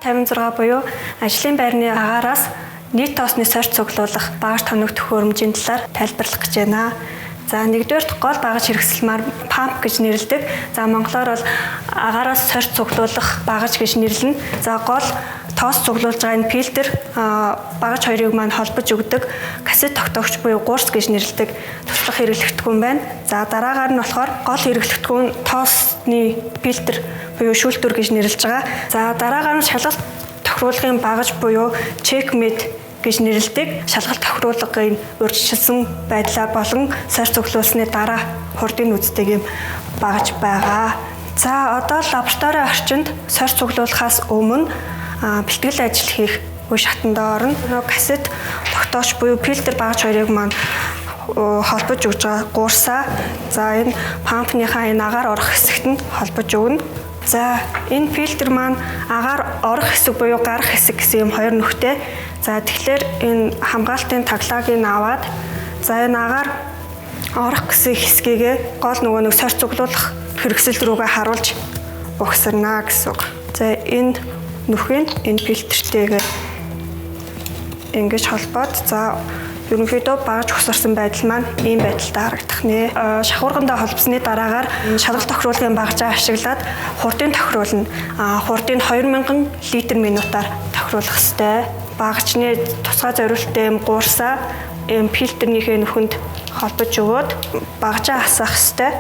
56 буюу ажлын байрны агаараас нийт тоосны сорьц цуглуулах багаж тоног төхөөрөмжийн талаар тайлбарлах гэж байна. За нэгдүгээр гол багаж хэрэгсэлмээр памп гэж нэрлэдэг. За монголоор бол агаараас сорьц цуглуулах багаж гэж нэрлэнэ. За гол тоос цуглуулж байгаа энэ фильтр багаж хоёрыг маань холбож өгдөг кассет тогтоогч буюу гуурс гэж нэрлэдэг туслах хэрэглэгдэхүүн байна. За дараагаар нь болохоор гол хэрэглэгдэхүүн тоосны фильтр буюу шүүлтүр гэж нэрлэж байгаа. За дараагаар нь шалгалт тохируулгын багаж буюу чекмет гэж нэрлэдэг. Шалгалт тохируулгын урьдчилсан байдлаа болон сорьц цуглуулсны дараа хурдын үздэг юм багаж байгаа. За одоо лабораторийн орчинд сорьц цуглуулахаас өмнө бэлтгэл ажил хийх үе шатанд орно. Кассет тогтоогч буюу фильтр багаж хоёрыг маань холбож өгж байгаа гуурсаа. За энэ пампныхаа энэ агаар орох хэсэгт нь холбож өгнө. За энэ фильтр маань агаар орох хэсэг буюу гарах хэсэг гэсэн юм хоёр нүхтэй. За тэгэхээр энэ хамгаалтын таглагыг аваад за энэ агаар орох гэсэн хэсгийг гол нөгөө нэг сорьц цуглуулах хэрэгсэл рүүгээ харуулж угсарна гэсэн үг. За энэ нүхийг энэ фильтртэйгээ ингэж холбоод за ерөнхийдөө багаж угсарсан байдал маань ийм байдалтай харагдах нэ. Шахуургандаа холбосны дараагаар шалгалт тохируулгын багажаа ашиглаад хурдын тохируулна. Хурдыг 2000 литр минутаар тохируулах ёстой. Багажны тусгай зориулттай юм гуурсаа ийм фильтрнийхээ нүхэнд холбож өгөөд багажаа асаах ёстой.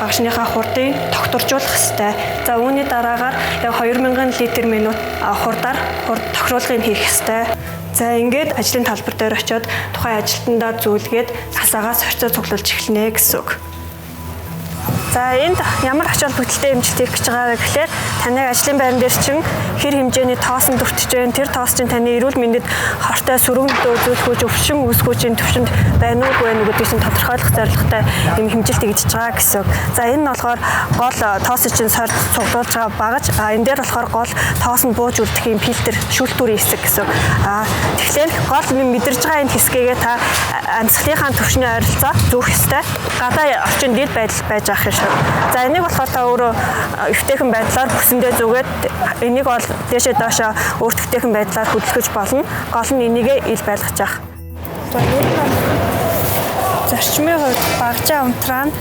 Багажныхаа хурдыг тогтворжуулах ёстой. За үүний дараагаар яг 2000 литр минут хурдаар хурд тохируулгыг хийх ёстой. За ингээд ажлын талбар дээр очиод тухайн ажилтнаа зүйлгээд асаагаа сорьцоо цуглуулж эхэлнэ гэсэн үг. За энд ямар ач холбогдолтой хэмжилт хийх гэж байгаа вэ гэхээр таны ажлын байран дээр чинь хэр хэмжээний тоосон дүртэж байна. Тэр тоос чинь таны эрүүл мэндэд хортой сүрэмдөө үзүүлэх өвчин үүсгүүчийн төвшөнд байна уу гэдэг чинь тодорхойлох зорилготой юм хэмжилт хийж байгаа гэсэн үг. За энэ нь болохоор гол тоосын чинь сорьц цуглуулж байгаа багаж. Энэ дээр болохоор гол тоос нь бууж үлдэх юм фильтр шүүлтүүрийн хэсэг гэсэн үг. Тэгэхээр гол мэдэрж байгаа энэ хэсгээгээ та амьсгалынхаа төвшний ойролцоо зүүх ёстой. Гадаа орчин дэд байдал байж ах юм шиг. За энийг болохоор та өөрөө эвтэйхэн байдлаар бүсэндээ зүгээд энийг бол дээшээ доошоо өөртөвтэйхэн байдлаар хөдөлгөж болно. Гол нь энийгээ ил байлгаж явах. За ер нь зарчмын хувьд багажаа унтраана.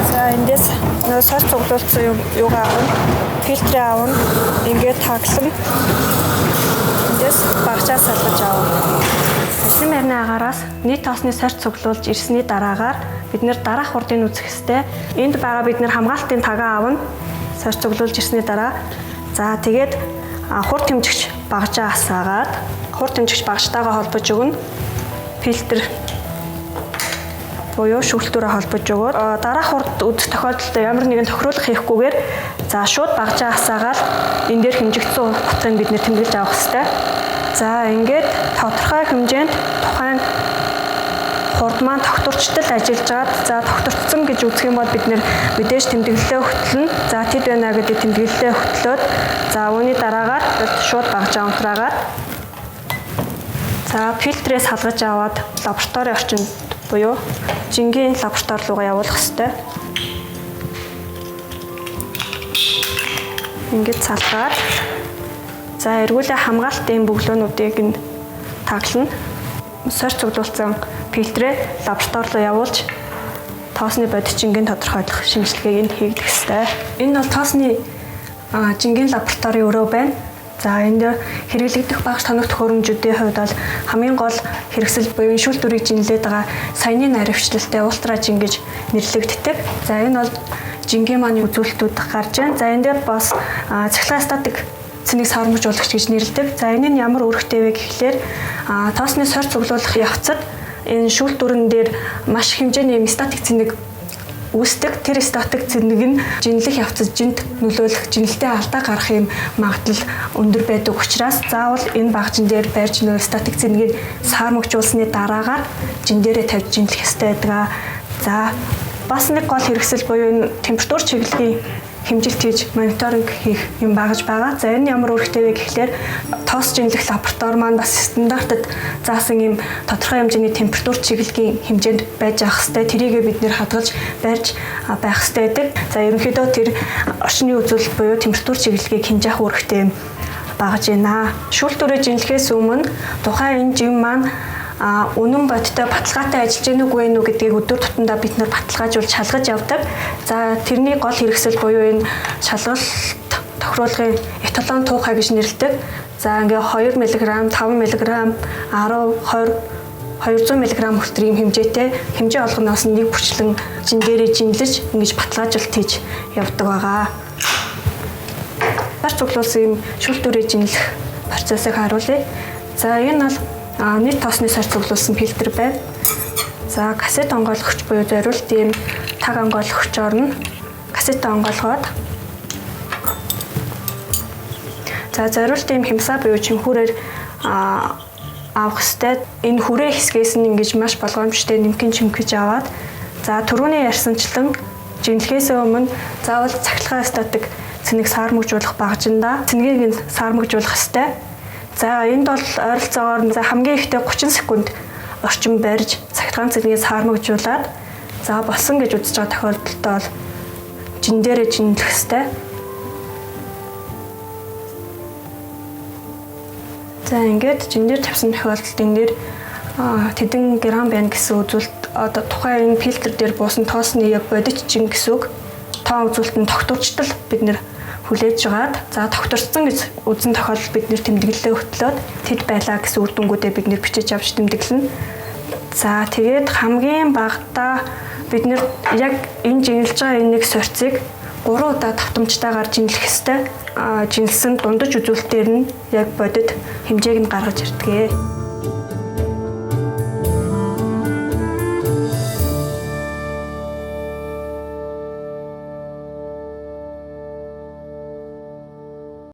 За эндээс нөө сорьц цуглуулсан юугаа авна, фильтрээ авна, ингээд таглан. Эндээс багажаа салгаж авна. Ажлын байрны агаараас нийт тоосны сорьц цуглуулж ирсний дараагаар бид нэр дараах хурдыг үзэх ёстой. Энд байгаа бид нэр хамгаалтын тагаа авна. Сорьц цуглуулж ирсний дараа за тэгээд хурд хэмжигч багажаа асаагаад хурд хэмжигч багажтайгаа холбож өгнө. Фильтр буюу шүүлтүүрээ холбож өгөөд дараах хурд үзэх тохиолдолд ямар нэгэн тохируулга хийхгүйгээр за шууд багажаа асаагаад энэ дээр хэмжигдсэн утгыг бид нэр тэмдэглэж авах ёстой. За ингээд тодорхой хэмжээнд тухайн хурд маань тогтворчтол ажиллаж байгаад за тогтворцсон гэж үзэх юм бол бид нэр мэдээж тэмдэглэлээ хөтлөнө. За тэд байна гэдэг тэмдэглэлээ хөтлөөд за үүний дараагаар шууд багажаа унтраагаад за фильтрээс салгаж аваад лабораторийн орчинд буюу жингийн лаборатори руугаа явуулах ёстой. Ингээд салгаад за эргүүлээ хамгаалтын бөглөөнүүдийг нь таглана. Сорьц цуглуулсан фильтрээ лаборатори руу явуулж тоосны бодит жингийн тодорхойлох шинжилгээг нь хийгдэх ёстой. Энэ бол тоосны жингийн лабораторийн өрөө байна. За энд хэрэглэгдэх багаж тоног төхөөрөмжүүдийн хувьд бол хамгийн гол хэрэгсэл буюу шүүлтүрийг жинлээд байгаа саяны наривчлалтай ультра жин гэж нэрлэгддэг. За энэ бол жингийн маань үзүүлэлтүүд гарч байна. За энэ дээр бас цахилгаан статик цэнийг саврамжуулагч гэж нэрлэдэг. За энэ нь ямар үүрэгтэй вэ гэхлээр тоосны сорьц цуглуулах явцад энэ шүүлтүрэн дээр маш хэмжээний статик цэнийг үүсдэг. Тэр статик цэнийг нь жинлэх явцад жинт нөлөөлөх, жинэлтэй алдаа гарах юм магадлал өндөр байдаг учраас заавал энэ багажин дээр барьж нөө статик цэнийг саармагжуулсны дараагаар жин дээрээ тавьж жинлэх ёстой байдаг. За бас нэг гол хэрэгсэл буюу энэ температур чиглэлийн хэмжилт хийж мониторинг хийх юм багж байгаа. За энэ ямар үүрэгтэй вэ гэхлээр тоос жинлэх лаборатори маань бас стандартад заасан юм тодорхой хэмжээний температур чиглэлийн хэмжээнд байж ах хэвээр тэрийгээ бид нэр хадгалж барьж байх хэвээр байдаг. За ерөнхийдөө тэр орчны үзүүлэлт буюу температур чиглэлийг хэмжих үүрэгтэй багж байна. Шүүлтүрээ жинлэхээс өмнө тухайн энэ жим маань үнэн бодтой баталгаатай ажиллаж гэнэ үгүй ээ гэдгийг өдөр тутамдаа бид нар баталгаажуулж шалгаж явдаг. За тэрний гол хэрэгсэл буюу энэ шалгалт тохируулгын эталон туухай гэж нэрлэдэг. За ингээ 2 мг, 5 мг, 10, 20, 200 мг хүртэл ийм хэмжээтэй хэмжээ олгоноос нэг бүрчлэн жин дээрээ жинлэж ингэж баталгаажуулалт хийж явдаг байгаа. Цаар цуглуулсан ийм шүүлтүрээ жинлэх процессыг харуулъя. За энэ бол нийт тоосны сар цуглуулсан фильтр байна. За кассет онгойлгогч буюу зориулт ийм таг онгойлгогчоор нь кассет онгойлгоод за зориулт ийм хямсаа буюу чимхүүрээр авах хэвээр энэ хүрээ хэсгээс нь ингэж маш болгоомжтой нэмгэн чимгэж аваад за түрүүний ярьсанчлан жинлэхээс өмнө заавал цахилгаан статик цэнийг саармагжуулах багажинда цэнийг нь саармагжуулах хэвээр. За энд бол ойролцоогоор хамгийн ихдээ 30 секунд орчим барьж цахилгаан цэнийг саармагжуулаад за болсон гэж үзэж байгаа тохиолдолд бол жин дээрээ жинлэх хэвээр. За ингээд жин дээр тавьсан тохиолдолд энэ дээр тэдэн грамм байна гэсэн үзүүлэлт одоо тухайн энэ фильтр дээр буусан тоосны яг бодит жин гэсэн үг тоон үзүүлэлт нь тогтворчтол бид нэр хүлээж байгаад за тогтворцсон гэж үзэн тохиолдолд бид нэр тэмдэглэлээ хөтлөөд тэд байлаа гэсэн үр дүнгуудээ бид нэр бичиж авч тэмдэглэнэ. За тэгээд хамгийн багадаа бид нэр яг энэ жинлж байгаа энэ нэг сорцыг 3 удаа давтамжтайгаар жинлэх хэвээр жинлсэн дундаж үзүүлэлтээр нь яг бодит хэмжээг нь гаргаж ирдэг.